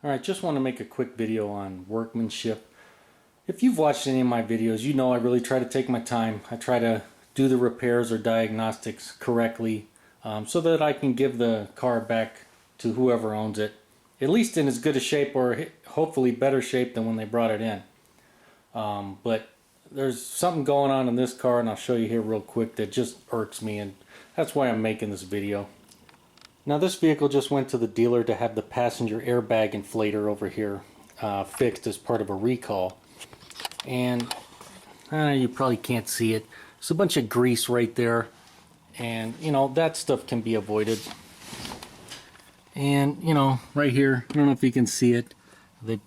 Alright, just want to make a quick video on workmanship. If you've watched any of my videos, you know I really try to take my time. I try to do the repairs or diagnostics correctly so that I can give the car back to whoever owns it, at least in as good a shape or hopefully better shape than when they brought it in. But there's something going on in this car, and I'll show you here real quick, that just irks me, and that's why I'm making this video. Now this vehicle just went to the dealer to have the passenger airbag inflator over here fixed as part of a recall. And you probably can't see it. There's a bunch of grease right there, and you know that stuff can be avoided. And you know, right here, I don't know if you can see it, they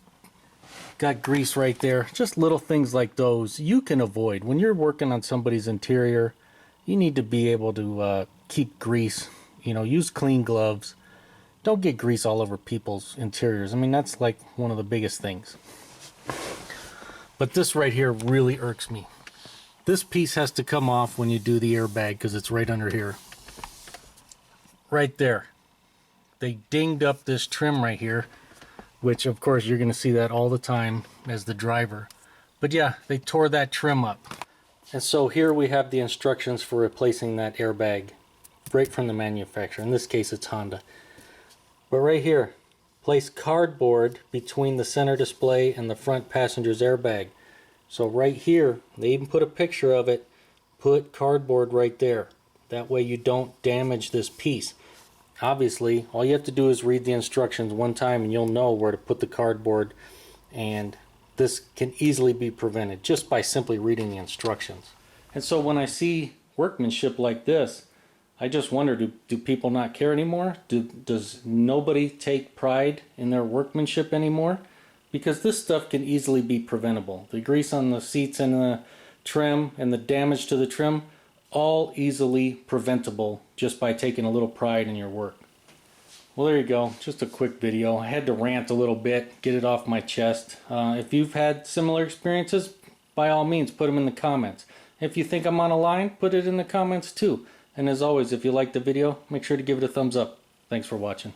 got grease right there. Just little things like those you can avoid. When you're working on somebody's interior, you need to be able to keep grease. You know, use clean gloves. Don't get grease all over people's interiors. I mean, that's like one of the biggest things. But this right here really irks me. This piece has to come off when you do the airbag because it's right under here. Right there. They dinged up this trim right here, which of course you're going to see that all the time as the driver. But yeah, they tore that trim up. And so here we have the instructions for replacing that airbag. Right from the manufacturer. In this case it's Honda. But right here, place cardboard between the center display and the front passenger's airbag. So right here, they even put a picture of it. Put cardboard right there. That way you don't damage this piece. Obviously, all you have to do is read the instructions one time and you'll know where to put the cardboard, and this can easily be prevented just by simply reading the instructions. And so when I see workmanship like this, I just wonder, do people not care anymore? Does nobody take pride in their workmanship anymore? Because this stuff can easily be preventable. The grease on the seats and the trim and the damage to the trim, all easily preventable just by taking a little pride in your work. Well, there you go. Just a quick video. I had to rant a little bit, get it off my chest. If you've had similar experiences, by all means, put them in the comments. If you think I'm on a line, put it in the comments too. And as always, if you liked the video, make sure to give it a thumbs up. Thanks for watching.